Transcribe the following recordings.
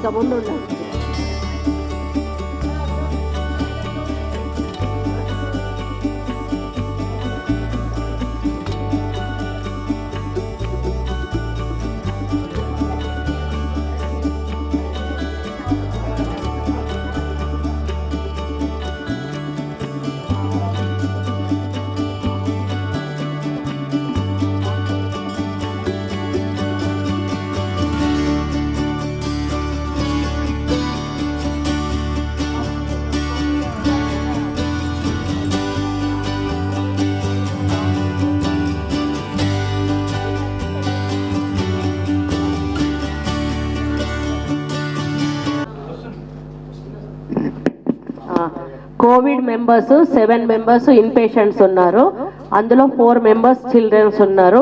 ఇక ముందు ఉండాలి. Covid members 7 members in patients ఉన్నారు. అందులో 4 మెంబర్స్ చిల్డ్రన్స్ ఉన్నారు.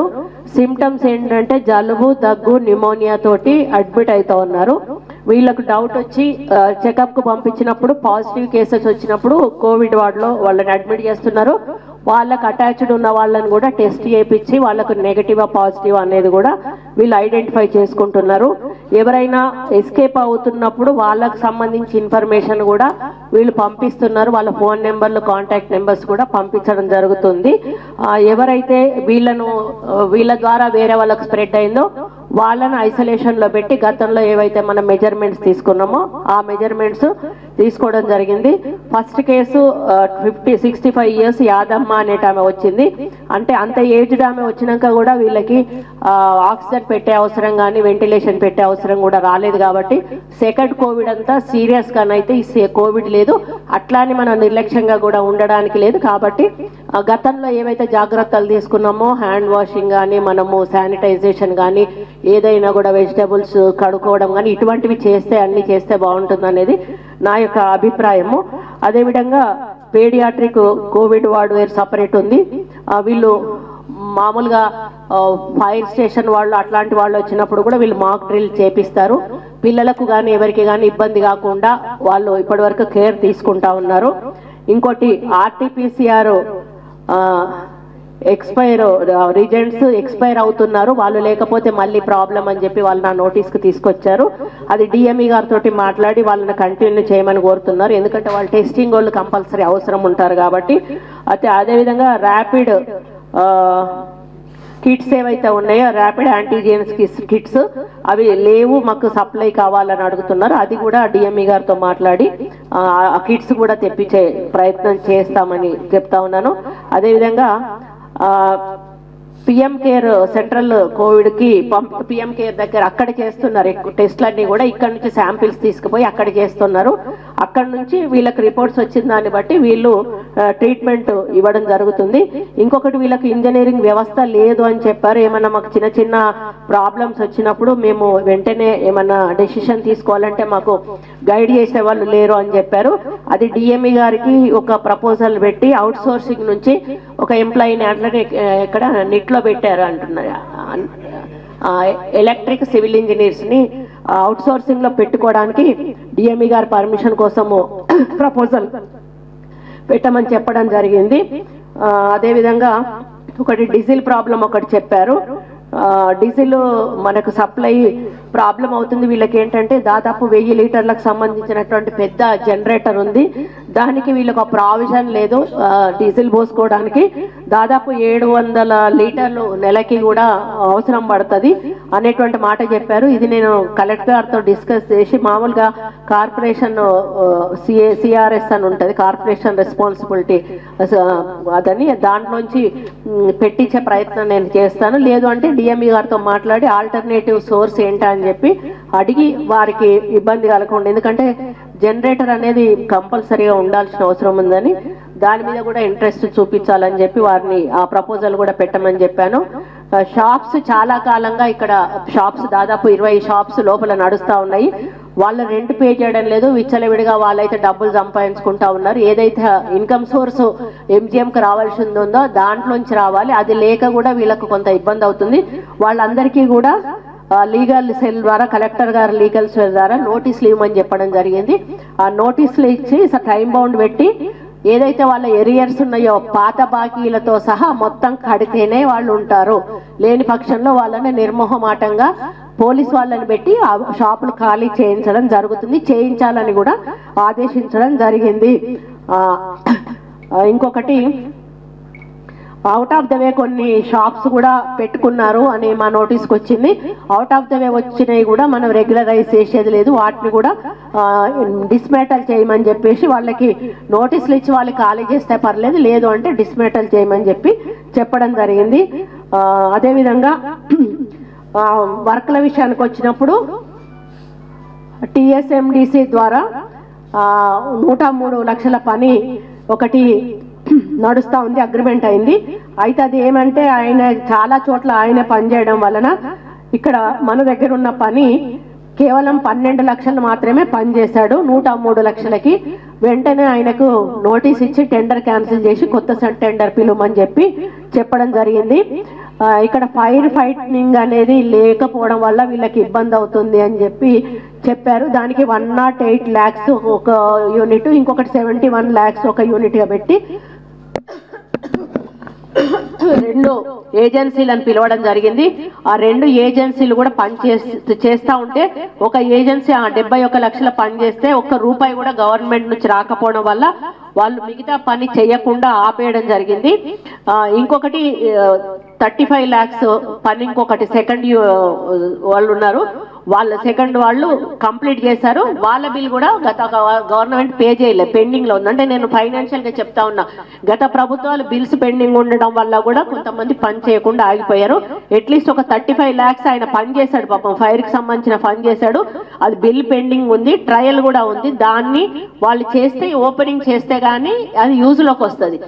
సిమ్టమ్స్ ఏంటంటే జలుబు, దగ్గు, న్యూమోనియా తోటి అడ్మిట్ అవుతూ ఉన్నారు. వీళ్ళకు డౌట్ వచ్చి చెకప్కు పంపించినప్పుడు పాజిటివ్ కేసెస్ వచ్చినప్పుడు కోవిడ్ వార్డులో వాళ్ళని అడ్మిట్ చేస్తున్నారు. వాళ్ళకు అటాచ్డ్ ఉన్న వాళ్ళని కూడా టెస్ట్ చేయించి వాళ్ళకు నెగటివ్ పాజిటివ్ అనేది కూడా వీళ్ళు ఐడెంటిఫై చేసుకుంటున్నారు. ఎవరైనా ఎస్కేప్ అవుతున్నప్పుడు వాళ్ళకు సంబంధించి ఇన్ఫర్మేషన్ కూడా వీళ్ళు పంపిస్తున్నారు. వాళ్ళ ఫోన్ నెంబర్లు, కాంటాక్ట్ నెంబర్స్ కూడా పంపించడం జరుగుతుంది. ఎవరైతే వీళ్ళ ద్వారా వేరే వాళ్ళకు స్ప్రెడ్ అయిందో వాళ్ళని ఐసోలేషన్లో పెట్టి గతంలో ఏవైతే మనం మెజర్మెంట్స్ తీసుకున్నామో ఆ మెజర్మెంట్స్ తీసుకోవడం జరిగింది. ఫస్ట్ కేసు 65 ఇయర్స్ యాదమ్మ అనేట ఆమె వచ్చింది. అంటే అంత ఏజ్డ్ ఆమె వచ్చినాక కూడా వీళ్ళకి ఆక్సిజన్ పెట్టే అవసరం కానీ వెంటిలేషన్ పెట్టే అవసరం కూడా రాలేదు. కాబట్టి సెకండ్ కోవిడ్ అంతా సీరియస్గానైతే ఈ కోవిడ్ లేదు, అట్లానే మనం నిర్లక్ష్యంగా కూడా ఉండడానికి లేదు. కాబట్టి గతంలో ఏవైతే జాగ్రత్తలు తీసుకున్నామో హ్యాండ్ వాషింగ్ కానీ మనము శానిటైజేషన్ కానీ ఏదైనా కూడా వెజిటబుల్స్ కడుక్కోవడం కానీ ఇటువంటివి అన్ని చేస్తే బాగుంటుంది అనేది నా యొక్క అభిప్రాయము. అదేవిధంగా పేడియాట్రిక్ కోవిడ్ వార్డు వేరు సపరేట్ ఉంది. వీళ్ళు మామూలుగా ఫైర్ స్టేషన్ వాళ్ళు అట్లాంటి వాళ్ళు వచ్చినప్పుడు కూడా వీళ్ళు మాక్ డ్రిల్ చేపిస్తారు. పిల్లలకు కానీ ఎవరికి కానీ ఇబ్బంది కాకుండా వాళ్ళు ఇప్పటివరకు కేర్ తీసుకుంటా ఉన్నారు. ఇంకోటి ఆర్టీపీసీఆర్ రిజెంట్స్ ఎక్స్పైర్ అవుతున్నారు, వాళ్ళు లేకపోతే మళ్ళీ ప్రాబ్లం అని చెప్పి వాళ్ళు నా నోటీస్కి తీసుకొచ్చారు. అది డిఎంఈ గారితో మాట్లాడి వాళ్ళని కంటిన్యూ చేయమని కోరుతున్నారు. ఎందుకంటే వాళ్ళు టెస్టింగ్ వాళ్ళు కంపల్సరీ అవసరం ఉంటారు కాబట్టి. అయితే అదేవిధంగా ర్యాపిడ్ కిట్స్ ఏవైతే ఉన్నాయో ర్యాపిడ్ యాంటీజెన్స్ కిట్స్ అవి లేవు, మాకు సప్లై కావాలని అడుగుతున్నారు. అది కూడా డిఎంఈ గారితో మాట్లాడి ఆ కిట్స్ కూడా తెప్పించే ప్రయత్నం చేస్తామని చెప్తా ఉన్నాను. అదేవిధంగా పిఎం కేర్ సెంట్రల్ కోవిడ్కి పిఎం కేర్ దగ్గర అక్కడ చేస్తున్నారు టెస్ట్లన్నీ కూడా. ఇక్కడ నుంచి శాంపిల్స్ తీసుకుపోయి అక్కడ చేస్తున్నారు. అక్కడ నుంచి వీళ్ళకి రిపోర్ట్స్ వచ్చిన దాన్ని బట్టి వీళ్ళు ట్రీట్మెంట్ ఇవ్వడం జరుగుతుంది. ఇంకొకటి వీళ్ళకి ఇంజనీరింగ్ వ్యవస్థ లేదు అని చెప్పారు. ఏమన్నా మాకు చిన్న చిన్న ప్రాబ్లమ్స్ వచ్చినప్పుడు మేము వెంటనే ఏమన్నా డెసిషన్ తీసుకోవాలంటే మాకు గైడ్ చేసే వాళ్ళు లేరు అని చెప్పారు. అది డిఎంఈ గారికి ఒక ప్రపోజల్ పెట్టి అవుట్ సోర్సింగ్ నుంచి ఒక ఎంప్లాయీని అట్లనే ఇక్కడ నిట్లో పెట్టారు అంటున్నారు. ఎలక్ట్రిక్ సివిల్ ఇంజనీర్స్ని అవుట్ సోర్సింగ్లో పెట్టుకోవడానికి డిఎంఈ గారి పర్మిషన్ కోసము ప్రపోజల్ పెట్టమని చెప్పడం జరిగింది. అదేవిధంగా ఒకటి డీజిల్ ప్రాబ్లం ఒకటి చెప్పారు. డీజిల్ మనకు సప్లై ప్రాబ్లం అవుతుంది. వీళ్ళకి ఏంటంటే దాదాపు 1000 లీటర్లకు సంబంధించినటువంటి పెద్ద జనరేటర్ ఉంది. దానికి వీళ్ళకు ప్రావిజన్ లేదు డీజిల్ పోసుకోవడానికి. దాదాపు 700 లీటర్లు నెలకి కూడా అవసరం పడుతుంది అనేటువంటి మాట చెప్పారు. ఇది నేను కలెక్టర్ గారితో డిస్కస్ చేసి మామూలుగా కార్పొరేషన్ సిఆర్ఎస్ అని ఉంటుంది, కార్పొరేషన్ రెస్పాన్సిబిలిటీ అదని, దాంట్లోంచి పెట్టించే ప్రయత్నం నేను చేస్తాను. లేదు అంటే డిఎంఈ గారితో మాట్లాడి ఆల్టర్నేటివ్ సోర్స్ ఏంటా అని చెప్పి అడిగి వారికి ఇబ్బంది కలగకుండా, ఎందుకంటే జనరేటర్ అనేది కంపల్సరీగా ఉండాల్సిన అవసరం ఉందని దాని మీద కూడా ఇంట్రెస్ట్ చూపించాలని చెప్పి వారిని ఆ ప్రపోజల్ కూడా పెట్టమని చెప్పాను. షాప్స్ చాలా కాలంగా ఇక్కడ షాప్స్ దాదాపు 20 షాప్స్ లోపల నడుస్తూ ఉన్నాయి. వాళ్ళు రెంట్ పే చేయడం లేదు, విచ్చలవిడిగా వాళ్ళైతే డబ్బులు సంపాదించుకుంటా ఉన్నారు. ఏదైతే ఇన్కమ్ సోర్స్ ఎంజిఎంకి రావాల్సింది ఉందో దాంట్లోంచి రావాలి, అది లేక కూడా వీళ్ళకు కొంత ఇబ్బంది అవుతుంది. వాళ్ళందరికీ కూడా లీగల్ సెల్ ద్వారా కలెక్టర్ గారు లీగల్ సెల్ ద్వారా నోటీసులు ఇవ్వమని చెప్పడం జరిగింది. ఆ నోటీసులు ఇచ్చి టైం బౌండ్ పెట్టి ఏదైతే వాళ్ళ ఎరియర్స్ ఉన్నాయో పాత బాకీలతో సహా మొత్తం కడితేనే వాళ్ళు ఉంటారు. లేని పక్షంలో వాళ్ళని నిర్మోహమాటంగా పోలీస్ వాళ్ళని పెట్టి ఆ షాపులు ఖాళీ చేయించడం జరుగుతుంది, చేయించాలని కూడా ఆదేశించడం జరిగింది. ఇంకొకటి, అవుట్ ఆఫ్ ద వే కొన్ని షాప్స్ కూడా పెట్టుకున్నారు అని మా నోటీస్కి వచ్చింది. అవుట్ ఆఫ్ ద వే వచ్చినవి కూడా మనం రెగ్యులరైజ్ చేసేది లేదు, వాటిని కూడా డిస్మేటల్ చేయమని చెప్పేసి వాళ్ళకి నోటీసులు ఇచ్చి వాళ్ళు ఖాళీ చేస్తే పర్లేదు, లేదు అంటే డిస్మేటల్ చేయమని చెప్పడం జరిగింది. అదేవిధంగా వర్క్ల విషయానికి వచ్చినప్పుడు టిఎస్ఎండిసి ద్వారా 103 లక్షల పని ఒకటి నడుస్తూ ఉంది, అగ్రిమెంట్ అయింది. అయితే అది ఏమంటే ఆయన చాలా చోట్ల ఆయన పనిచేయడం వలన ఇక్కడ మన దగ్గర ఉన్న పని కేవలం 12 లక్షలు మాత్రమే పనిచేశాడు 103 లక్షలకి. వెంటనే ఆయనకు నోటీస్ ఇచ్చి టెండర్ క్యాన్సిల్ చేసి కొత్త టెండర్ పిలువమని చెప్పడం జరిగింది. ఇక్కడ ఫైర్ ఫైటింగ్ అనేది లేకపోవడం వల్ల వీళ్ళకి ఇబ్బంది అవుతుంది అని చెప్పారు. దానికి 108 lakhs ఒక యూనిట్, ఇంకొకటి 71 lakhs ఒక యూనిట్గా పెట్టి 2 ఏజెన్సీలను పిలవడం జరిగింది. ఆ 2 ఏజెన్సీలు కూడా చేస్తూ ఉంటే ఒక ఏజెన్సీ 71 లక్షల పని చేస్తే ఒక్క రూపాయి కూడా గవర్నమెంట్ నుంచి రాకపోవడం వల్ల వాళ్ళు మిగతా పని చేయకుండా ఆపేయడం జరిగింది. ఇంకొకటి 35 lakhs పని ఇంకొకటి సెకండ్ వాళ్ళు ఉన్నారు, వాళ్ళ సెకండ్ వాళ్ళు కంప్లీట్ చేశారు. వాళ్ళ బిల్ కూడా గత గవర్నమెంట్ పే చేయలేదు, పెండింగ్ లో ఉంది. అంటే నేను ఫైనాన్షియల్ గా చెప్తా ఉన్నా, గత ప్రభుత్వాలు బిల్స్ పెండింగ్ ఉండడం వల్ల కూడా కొంతమంది పని చేయకుండా ఆగిపోయారు. అట్లీస్ట్ ఒక 35 lakhs ఆయన పని చేశాడు, పాపం ఫైర్ కి సంబంధించిన పని చేశాడు. అది బిల్ పెండింగ్ ఉంది, ట్రయల్ కూడా ఉంది. దాన్ని వాళ్ళు చేస్తే, ఓపెనింగ్ చేస్తే గానీ అది యూజ్ లోకి వస్తుంది.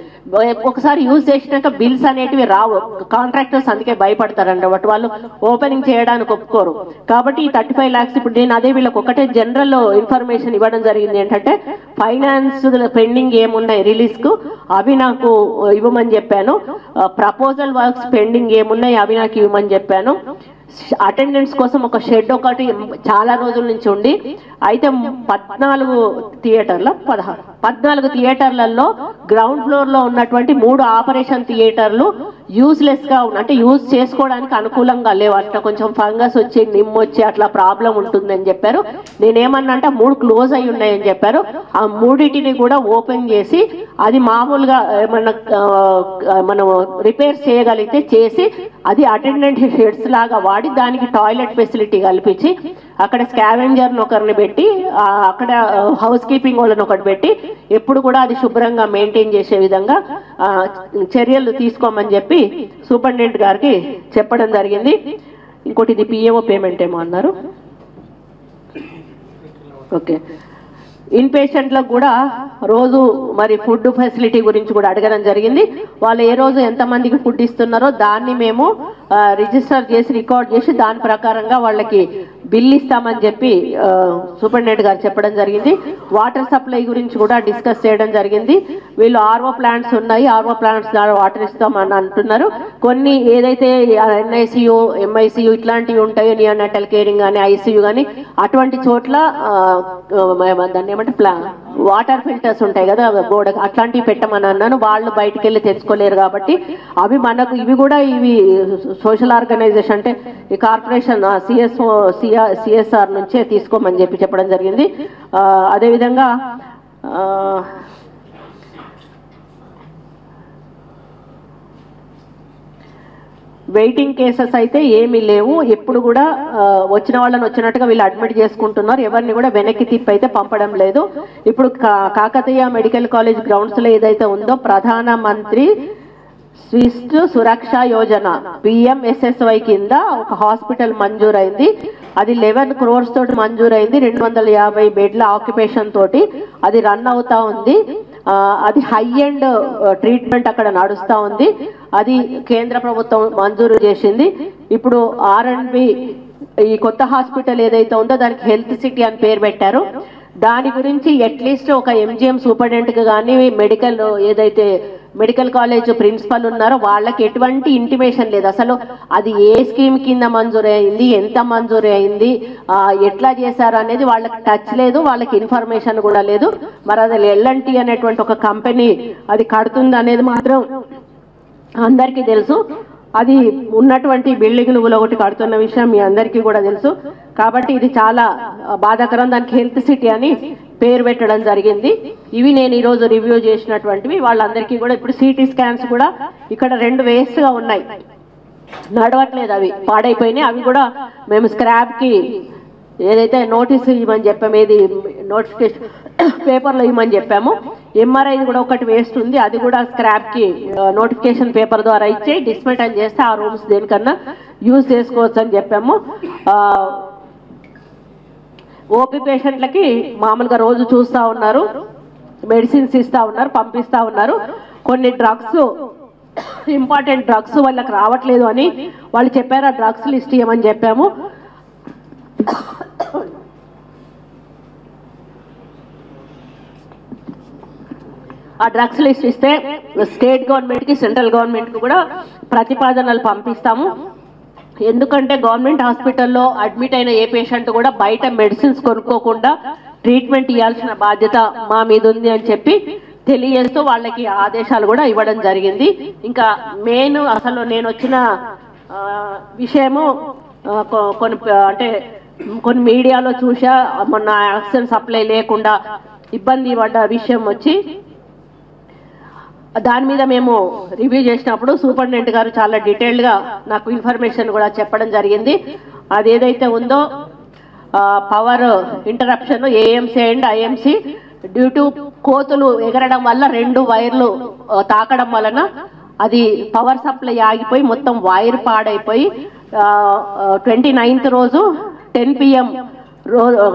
ఒకసారి యూజ్ చేసినాక బిల్స్ అనేటివి రావు, కాంట్రాక్టర్స్ అందుకే భయపడతారంట, బట్ వాళ్ళు ఓపెనింగ్ చేయడానికి ఒప్పుకోరు. కాబట్టి ఈ 35 lakhs ఇప్పుడు నేను అదే వీళ్ళకి ఒకటే జనరల్ ఇన్ఫర్మేషన్ ఇవ్వడం జరిగింది, ఏంటంటే ఫైనాన్స్ పెండింగ్ ఏమున్నాయి రిలీజ్ కు అవి నాకు ఇవ్వమని చెప్పాను. ప్రపోజల్ వర్క్స్ పెండింగ్ ఏమున్నాయి అవి నాకు ఇవ్వమని చెప్పాను. అటెండెన్స్ కోసం ఒక షెడ్ ఒకటి చాలా రోజుల నుంచి ఉండి, అయితే 14 థియేటర్లలో గ్రౌండ్ ఫ్లోర్ లో ఉన్నటువంటి 3 ఆపరేషన్ థియేటర్లు యూస్లెస్ గా ఉన్నాయి, అంటే యూజ్ చేసుకోవడానికి అనుకూలంగా లేవు. అట్లా కొంచెం ఫంగస్ వచ్చి నిమ్మొచ్చి అట్లా ప్రాబ్లం ఉంటుందని చెప్పారు. నేనేమన్నా అంటే 3 క్లోజ్ అయి ఉన్నాయని చెప్పారు. ఆ 3టిని కూడా ఓపెన్ చేసి అది మామూలుగా ఏమన్నా మనం రిపేర్ చేయగలిగితే చేసి అది అటెండెంట్ షెడ్స్ లాగా వాడి దానికి టాయిలెట్ ఫెసిలిటీ కల్పించి అక్కడ స్కావెంజర్ని ఒకరిని పెట్టి అక్కడ హౌస్ కీపింగ్ వాళ్ళని ఒకటి పెట్టి ఎప్పుడు కూడా అది శుభ్రంగా మెయింటైన్ చేసే విధంగా చర్యలు తీసుకోమని చెప్పి సూపరింటెండెంట్ గారికి చెప్పడం జరిగింది. ఇంకోటి ఇది పిఎంఓ పేమెంట్ ఏమో అన్నారు. ఓకే, ఇన్ పేషెంట్లకు కూడా రోజు మరి ఫుడ్ ఫెసిలిటీ గురించి కూడా అడగడం జరిగింది. వాళ్ళు ఏ రోజు ఎంతమందికి ఫుడ్ ఇస్తున్నారో దాన్ని మేము రిజిస్టర్ చేసి రికార్డ్ చేసి దాని ప్రకారంగా వాళ్ళకి బిల్ ఇస్తామని చెప్పి సూపరింటెండెంట్ గారు చెప్పడం జరిగింది. వాటర్ సప్లై గురించి కూడా డిస్కస్ చేయడం జరిగింది. వీళ్ళు ఆర్ఓ ప్లాంట్స్ ఉన్నాయి, ఆర్ఓ ప్లాంట్స్ ద్వారా వాటర్ ఇస్తామని అంటున్నారు. కొన్ని ఏదైతే ఎన్ఐసియు ఎంఐసియు ఇట్లాంటివి ఉంటాయో, నియోనాటల్ కేరింగ్ కానీ ఐసియు కానీ అటువంటి చోట్ల దాన్ని ఏమంటే వాటర్ ఫిల్టర్స్ ఉంటాయి కదా గోడ, అట్లాంటివి పెట్టమని అన్నాను. వాళ్ళు బయటికి వెళ్ళి తెచ్చుకోలేరు కాబట్టి అవి మనకు ఇవి కూడా ఇవి సోషల్ ఆర్గనైజేషన్ అంటే ఈ కార్పొరేషన్ సిఎస్ఆర్ నుంచే తీసుకోమని చెప్పడం జరిగింది. అదేవిధంగా వెయిటింగ్ కేసెస్ అయితే ఏమీ లేవు. ఎప్పుడు కూడా వచ్చిన వాళ్ళని వచ్చినట్టుగా వీళ్ళు అడ్మిట్ చేసుకుంటున్నారు. ఎవరిని కూడా వెనక్కి తిప్పి అయితే పంపడం లేదు. ఇప్పుడు కాకతీయ మెడికల్ కాలేజ్ గ్రౌండ్స్ లో ఏదైతే ఉందో ప్రధాన మంత్రి స్విస్ట్ సురక్ష యోజన PMSSY కింద ఒక హాస్పిటల్ మంజూరైంది. అది 11 crores తోటి మంజూరైంది. 250 బెడ్ల ఆక్యుపేషన్ తోటి అది రన్ అవుతా ఉంది. అది హై ఎండ్ ట్రీట్మెంట్ అక్కడ నడుస్తూ ఉంది. అది కేంద్ర ప్రభుత్వం మంజూరు చేసింది. ఇప్పుడు R&B ఈ కొత్త హాస్పిటల్ ఏదైతే ఉందో దానికి హెల్త్ సిటీ అని పేరు పెట్టారు. దాని గురించి అట్లీస్ట్ ఒక ఎంజిఎం సూపరింటెండెంట్కి కానీ మెడికల్ ఏదైతే మెడికల్ కాలేజ్ ప్రిన్సిపల్ ఉన్నారో వాళ్ళకి ఎటువంటి ఇంటిమేషన్ లేదు. అసలు అది ఏ స్కీమ్ కింద మంజూరు అయింది, ఎంత మంజూరు అయింది, ఎట్లా చేశారు అనేది వాళ్ళకి టచ్ లేదు, వాళ్ళకి ఇన్ఫర్మేషన్ కూడా లేదు. మరి అది ఎల్ఎన్టీ అనేటువంటి ఒక కంపెనీ అది కడుతుంది అనేది మాత్రం అందరికీ తెలుసు. అది ఉన్నటువంటి బిల్డింగ్లు ఒకటి కడుతున్న విషయం మీ అందరికీ కూడా తెలుసు. కాబట్టి ఇది చాలా బాధాకరం. దానికి హెల్త్ సిటీ అని పేరు పెట్టడం జరిగింది. ఇవి నేను ఈరోజు రివ్యూ చేసినటువంటివి. వాళ్ళందరికీ కూడా ఇప్పుడు సిటీ స్కాన్స్ కూడా ఇక్కడ 2 వేస్ట్గా ఉన్నాయి, నడవట్లేదు, అవి పాడైపోయినాయి. అవి కూడా మేము స్క్రాప్కి ఏదైతే నోటీస్ ఇవ్వమని చెప్పాము, ఏది నోటిఫికేషన్ పేపర్లో ఇవ్వమని చెప్పాము. ఎంఆర్ఐ కూడా ఒకటి వేస్ట్ ఉంది, అది కూడా స్క్రాప్కి నోటిఫికేషన్ పేపర్ ద్వారా ఇచ్చి డిస్మెంటల్ చేస్తే ఆ రూమ్స్ దేనికన్నా యూజ్ చేసుకోవచ్చు అని చెప్పాము. ఓపీ పేషెంట్లకి మామూలుగా రోజు చూస్తూ ఉన్నారు, మెడిసిన్స్ ఇస్తూ ఉన్నారు, పంపిస్తూ ఉన్నారు. కొన్ని డ్రగ్స్ ఇంపార్టెంట్ డ్రగ్స్ వాళ్ళకి రావట్లేదు అని వాళ్ళు చెప్పారు. ఆ డ్రగ్స్ లిస్ట్ ఇవ్వమని చెప్పాము. ఆ డ్రగ్స్ లిస్ట్ ఇస్తే స్టేట్ గవర్నమెంట్కి సెంట్రల్ గవర్నమెంట్కి కూడా ప్రతిపాదనలు పంపిస్తాము. ఎందుకంటే గవర్నమెంట్ హాస్పిటల్లో అడ్మిట్ అయిన ఏ పేషెంట్ కూడా బయట మెడిసిన్స్ కొనుక్కోకుండా ట్రీట్మెంట్ ఇవ్వాల్సిన బాధ్యత మా మీద ఉంది అని చెప్పి తెలియజేస్తూ వాళ్ళకి ఆదేశాలు కూడా ఇవ్వడం జరిగింది. ఇంకా మెయిన్ అసలు నేను వచ్చిన విషయము కొన్ని మీడియాలో చూసా, మొన్న ఆక్సిజన్ సప్లై లేకుండా ఇబ్బంది పడ్డ విషయం వచ్చి దాని మీద మేము రివ్యూ చేసినప్పుడు సూపరింటెండెంట్ గారు చాలా డీటెయిల్డ్గా నాకు ఇన్ఫర్మేషన్ కూడా చెప్పడం జరిగింది. అది ఏదైతే ఉందో power interruption AMC and IMC due to కోతులు ఎగరడం వల్ల 2 వైర్లు తాకడం వలన అది పవర్ సప్లై ఆగిపోయి మొత్తం వైర్ పాడైపోయి 29th రోజు 10 PM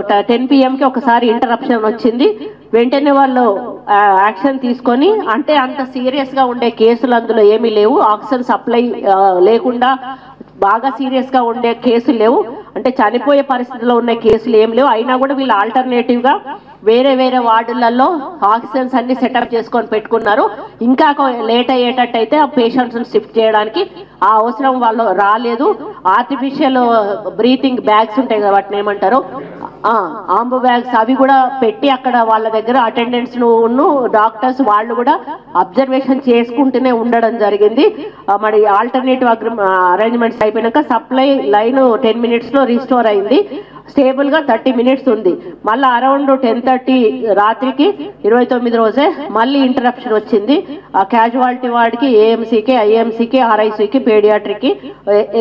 10 PMకి ఒకసారి ఇంటరప్షన్ వచ్చింది. వెంటనే వాళ్ళు యాక్షన్ తీసుకొని, అంటే అంత సీరియస్గా ఉండే కేసులు అందులో ఏమీ లేవు, ఆక్సిజన్ సప్లై లేకుండా బాగా సీరియస్గా ఉండే కేసులు లేవు, అంటే చనిపోయే పరిస్థితిలో ఉన్న కేసులు ఏం లేవు. అయినా కూడా వీళ్ళు ఆల్టర్నేటివ్గా వేరే వార్డులలో ఆక్సిజన్స్ అన్ని సెటప్ చేసుకొని పెట్టుకున్నారు. ఇంకా లేట్ అయ్యేటట్టయితే ఆ పేషెంట్స్ని షిఫ్ట్ చేయడానికి ఆ అవసరం వాళ్ళు రాలేదు. ఆర్టిఫిషియల్ బ్రీతింగ్ బ్యాగ్స్ ఉంటాయి కదా, వాటిని ఏమంటారు, ఆంబు బ్యాగ్స్, అవి కూడా పెట్టి అక్కడ వాళ్ళ దగ్గర అటెండెంట్స్ డాక్టర్స్ వాళ్ళు కూడా అబ్జర్వేషన్ చేసుకుంటూనే ఉండడం జరిగింది. మరి ఆల్టర్నేటివ్ అరేంజ్మెంట్స్ అయిపోయినాక సప్లై లైన్ 10 minutesలో రీస్టోర్ అయింది. స్టేబుల్గా 30 minutes ఉంది. మళ్ళీ అరౌండ్ 10:30 రాత్రికి 29 రోజే మళ్ళీ ఇంటరప్షన్ వచ్చింది. ఆ క్యాజువాలిటీ వార్డ్కి ఏఎంసీకి, ఐఎంసీకి, ఆర్ఐసీకి, పేడియాట్రిక్కి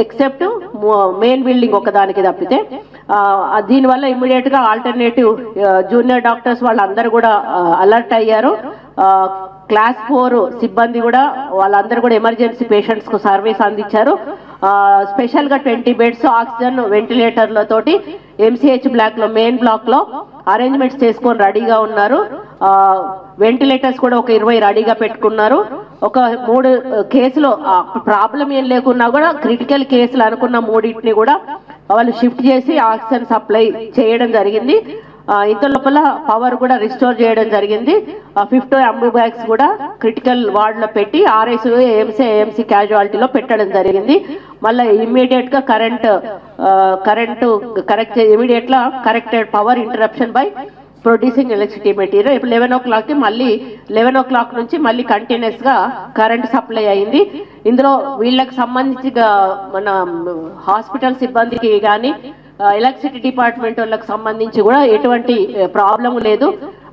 ఎక్సెప్ట్ మెయిన్ బిల్డింగ్ ఒకదానికి తప్పితే. దీనివల్ల ఇమ్మీడియట్గా ఆల్టర్నేటివ్ జూనియర్ డాక్టర్స్ వాళ్ళందరూ కూడా అలర్ట్ అయ్యారు. క్లాస్ 4 సిబ్బంది కూడా వాళ్ళందరూ కూడా ఎమర్జెన్సీ పేషెంట్స్కు సర్వీస్ అందించారు. స్పెషల్గా 20 beds ఆక్సిజన్ వెంటిలేటర్లతోటి ఎంసీహెచ్ బ్లాక్లో మెయిన్ బ్లాక్లో అరేంజ్మెంట్స్ చేసుకొని రెడీగా ఉన్నారు. వెంటిలేటర్స్ కూడా ఒక 20 రెడీగా పెట్టుకున్నారు. ఒక 3 కేసులు ప్రాబ్లం ఏం లేకున్నా కూడా క్రిటికల్ కేసులు అనుకున్న 3 కూడా వాళ్ళు షిఫ్ట్ చేసి ఆక్సిజన్ సప్లై చేయడం జరిగింది. ఇంత లోపల పవర్ కూడా రిస్టోర్ చేయడం జరిగింది. 50 అంబు బ్యాగ్స్ కూడా క్రిటికల్ వార్డులో పెట్టి ఆర్ఐసీ, ఏఎంసీ క్యాజువాలిటీలో పెట్టడం జరిగింది. మళ్ళీ ఇమ్మీడియట్గా ఇమీడియట్గా corrected power interruption by producing electricity material. ఇప్పుడు 11 o'clockకి మళ్ళీ 11 o'clock నుంచి మళ్ళీ కంటిన్యూస్గా కరెంట్ సప్లై అయింది. ఇందులో వీళ్ళకి సంబంధించి మన హాస్పిటల్ సిబ్బందికి కానీ ఎలక్ట్రిసిటీ డిపార్ట్మెంట్ వాళ్ళకి సంబంధించి కూడా ఎటువంటి ప్రాబ్లం లేదు.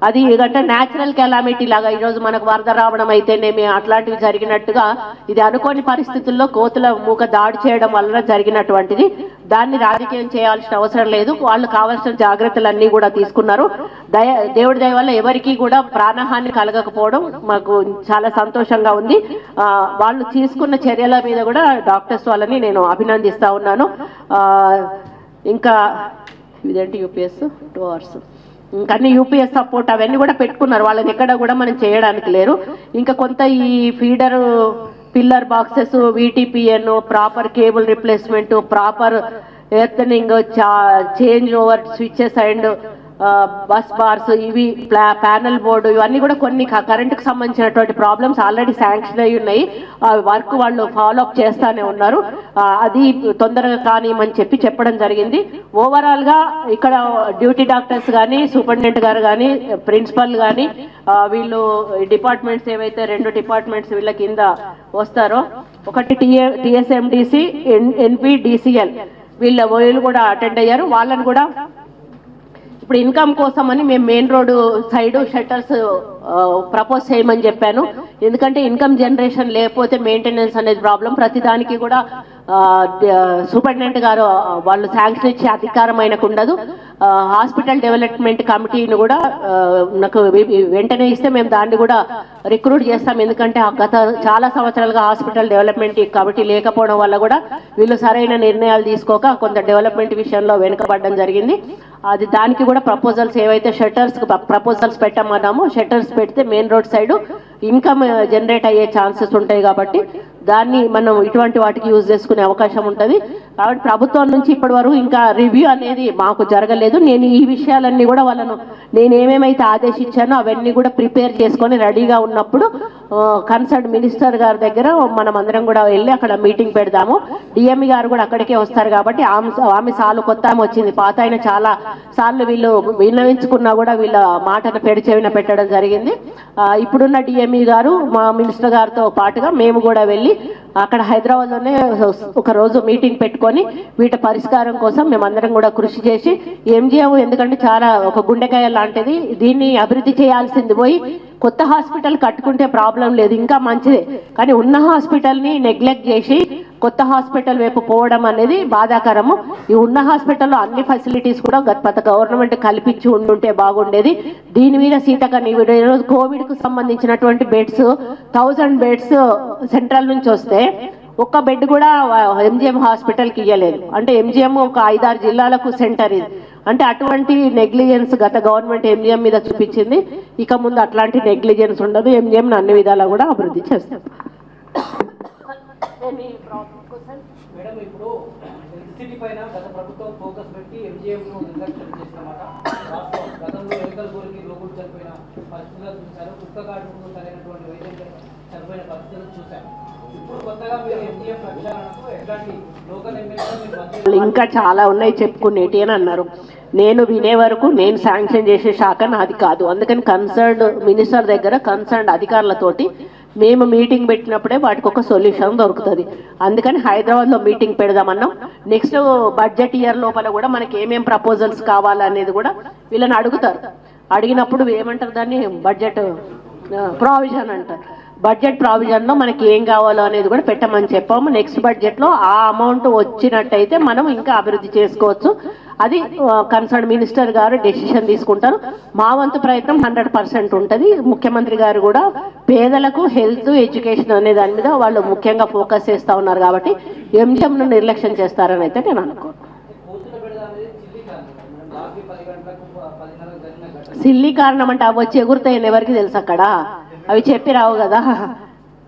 అది అంటే న్యాచురల్ కెలామిటీ లాగా ఈరోజు మనకు వరద రావడం అయితేనేమి అట్లాంటివి జరిగినట్టుగా ఇది అనుకోని పరిస్థితుల్లో కోతుల మూక దాడి చేయడం వలన జరిగినటువంటిది. దాన్ని రాజకీయం చేయాల్సిన అవసరం లేదు. వాళ్ళు కావాల్సిన జాగ్రత్తలన్నీ కూడా తీసుకున్నారు. దేవుడి దయ వల్ల ఎవరికి కూడా ప్రాణహాని కలగకపోవడం మాకు చాలా సంతోషంగా ఉంది. వాళ్ళు తీసుకున్న చర్యల మీద కూడా డాక్టర్స్ వాళ్ళని నేను అభినందిస్తా ఉన్నాను. ఇంకా ఇదేంటి యూపీఎస్ 2 hours ఇంకా అన్ని యూపీఎస్ సపోర్ట్ అవన్నీ కూడా పెట్టుకున్నారు. వాళ్ళని ఎక్కడ కూడా మనం చేయడానికి లేరు. ఇంకా కొంత ఈ feeder pillar boxes, VTPN, proper cable replacement, proper earthing, change over switches and bus bars ఇవి ప్యానల్ బోర్డు ఇవన్నీ కూడా కొన్ని కరెంటుకు సంబంధించినటువంటి ప్రాబ్లమ్స్ ఆల్రెడీ శాంక్షన్ అయి ఉన్నాయి. వర్క్ వాళ్ళు ఫాలో అప్ చేస్తానే ఉన్నారు. అది తొందరగా కానియమని చెప్పడం జరిగింది. ఓవరాల్గా ఇక్కడ డ్యూటీ డాక్టర్స్ కానీ సూపరింటెండెంట్ గారు కానీ ప్రిన్సిపల్ కానీ వీళ్ళు డిపార్ట్మెంట్స్ ఏవైతే 2 డిపార్ట్మెంట్స్ వీళ్ళ కింద వస్తారో, ఒకటి టిఎస్ఎండిసి, ఎన్పిడిసిఎల్ వీళ్ళు కూడా అటెండ్ అయ్యారు. వాళ్ళని కూడా ఇప్పుడు ఇన్కమ్ కోసం అని మేము main road side shutters propose చేయమని చెప్పాను. ఎందుకంటే ఇన్కమ్ జనరేషన్ లేకపోతే మెయింటెనెన్స్ అనేది ప్రాబ్లం. ప్రతిదానికి కూడా సూపరింటెండెంట్ గారు వాళ్ళు శాంక్షన్ ఇచ్చే అధికారం ఆయనకు ఉండదు. హాస్పిటల్ డెవలప్మెంట్ కమిటీని కూడా నాకు వెంటనే ఇస్తే మేము దాన్ని కూడా రిక్రూట్ చేస్తాం. ఎందుకంటే గత చాలా సంవత్సరాలుగా హాస్పిటల్ డెవలప్మెంట్ కమిటీ లేకపోవడం వల్ల కూడా వీళ్ళు సరైన నిర్ణయాలు తీసుకోక కొంత డెవలప్మెంట్ విషయంలో వెనుకబడడం జరిగింది. అది దానికి కూడా ప్రపోజల్స్ ఏవైతే షట్టర్స్ ప్రపోజల్స్ పెట్టమన్నామో షట్టర్స్ పెడితే main road side income generate అయ్యే ఛాన్సెస్ ఉంటాయి కాబట్టి దాన్ని మనం ఇటువంటి వాటికి యూజ్ చేసుకునే అవకాశం ఉంటుంది. కాబట్టి ప్రభుత్వం నుంచి ఇప్పటి వరకు ఇంకా రివ్యూ అనేది మాకు జరగలేదు. నేను ఈ విషయాలన్నీ కూడా వాళ్ళను నేను ఏమేమైతే ఆదేశించానో అవన్నీ కూడా ప్రిపేర్ చేసుకొని రెడీగా ఉన్నప్పుడు కన్సర్న్ మినిస్టర్ గారి దగ్గర మనం అందరం కూడా వెళ్ళి అక్కడ మీటింగ్ పెడదాము. డిఎంఈ గారు కూడా అక్కడికే వస్తారు కాబట్టి ఆమె సార్లు కొత్త ఆమె వచ్చింది. పాత ఆయన చాలా సార్లు వీళ్ళు విన్నవించుకున్నా కూడా వీళ్ళ మాటను పెడిచెవిన పెట్టడం జరిగింది. ఇప్పుడున్న డిఎంఈ గారు మా మినిస్టర్ గారితో పాటుగా మేము కూడా వెళ్ళి అక్కడ హైదరాబాద్లోనే ఒక రోజు మీటింగ్ పెట్టుకొని వీటి పరిష్కారం కోసం మేమందరం కూడా కృషి చేసి ఎంజిఎం ఎందుకంటే చాలా ఒక గుండెకాయ లాంటిది, దీన్ని అభివృద్ధి చేయాల్సింది పోయి కొత్త హాస్పిటల్ కట్టుకుంటే ప్రాబ్లం లేదు, ఇంకా మంచిదే. కానీ ఉన్న హాస్పిటల్ని నెగ్లెక్ట్ చేసి కొత్త హాస్పిటల్ వైపు పోవడం అనేది బాధాకరము. ఈ ఉన్న హాస్పిటల్లో అన్ని ఫెసిలిటీస్ కూడా గత గవర్నమెంట్ కల్పించి ఉండుంటే బాగుండేది. దీని మీద సీతకని ఈరోజు కోవిడ్కు సంబంధించినటువంటి బెడ్స్ 1000 బెడ్స్ సెంట్రల్ నుంచి వస్తే ఒక్క బెడ్ కూడా ఎంజిఎం హాస్పిటల్కి ఇవ్వలేదు. అంటే ఎంజిఎం ఒక 5-6 జిల్లాలకు సెంటర్ ఇది. అంటే అటువంటి నెగ్లిజెన్స్ గత గవర్నమెంట్ ఎంజిఎం మీద చూపించింది. ఇక ముందు అట్లాంటి నెగ్లిజెన్స్ ఉండదు. ఎంజిఎం అన్ని విధాలా కూడా అభివృద్ధి చేస్తాం. మేడం, ఇప్పుడు ఎలక్ట్రిసిటీ పైన గత ప్రభుత్వం ఫోకస్ పెట్టి ఎంజిఎంను నిర్లక్ష్యం చేసినమాట. గతంలో ఎన్నికల కోరిక లోకులు చనిపోయిన పరిస్థితులు చూశారు. కుక్క కాటుకు సరైనటువంటి వైద్యం చనిపోయిన పరిస్థితులు చూశారు. ఇప్పుడు కొత్తగా మీరు ఎంజిఎం ప్రక్షాళనకు ఎట్లాంటి లోకల్ ఎమ్మెల్యేలు ఇంకా చాలా ఉన్నాయి చెప్పుకునేటి అని అన్నారు. నేను వినే వరకు నేను శాంక్షన్ చేసే శాఖ నాది కాదు. అందుకని కన్సర్న్డ్ మినిస్టర్ దగ్గర కన్సర్న్డ్ అధికారులతోటి మేము మీటింగ్ పెట్టినప్పుడే వాటికి ఒక సొల్యూషన్ దొరుకుతుంది. అందుకని హైదరాబాద్లో మీటింగ్ పెడదామన్నాం. నెక్స్ట్ బడ్జెట్ ఇయర్ లోపల కూడా మనకి ఏమేమి ప్రపోజల్స్ కావాలనేది కూడా వీళ్ళని అడుగుతారు. అడిగినప్పుడు ఏమంటారు దాన్ని బడ్జెట్ ప్రావిజన్ అంటారు. బడ్జెట్ ప్రావిజన్లో మనకి ఏం కావాలో అనేది కూడా పెట్టమని చెప్పాము. నెక్స్ట్ బడ్జెట్లో ఆ అమౌంట్ వచ్చినట్టయితే మనం ఇంకా అభివృద్ధి చేసుకోవచ్చు. అది కన్సర్న్ మినిస్టర్ గారు డెసిషన్ తీసుకుంటారు. మా వంతు ప్రయత్నం 100% ఉంటుంది. ముఖ్యమంత్రి గారు కూడా పేదలకు హెల్త్ ఎడ్యుకేషన్ అనే దాని మీద వాళ్ళు ముఖ్యంగా ఫోకస్ చేస్తూ ఉన్నారు కాబట్టి ఎంజిఎంను నిర్లక్ష్యం చేస్తారని అయితే నేను అనుకోను. సిల్లీ కారణం అంటే అవి వచ్చి ఎగురుతాయని ఎవరికి తెలుసు? అక్కడ అవి చెప్పి రావు కదా.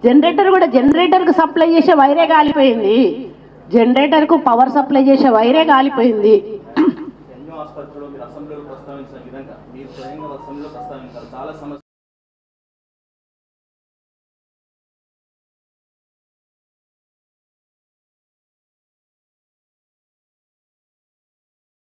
జనరేటర్కు సప్లై చేసే వైరే కాలిపోయింది. జనరేటర్కు పవర్ సప్లై చేసే వైరే కాలిపోయింది. ఆసుపత్రిలో మీరు అసెంబ్లీలో ప్రస్తావించిన విధంగా మీరు స్వయంగా అసెంబ్లీలో ప్రస్తావించారు చాలా సమస్యలు.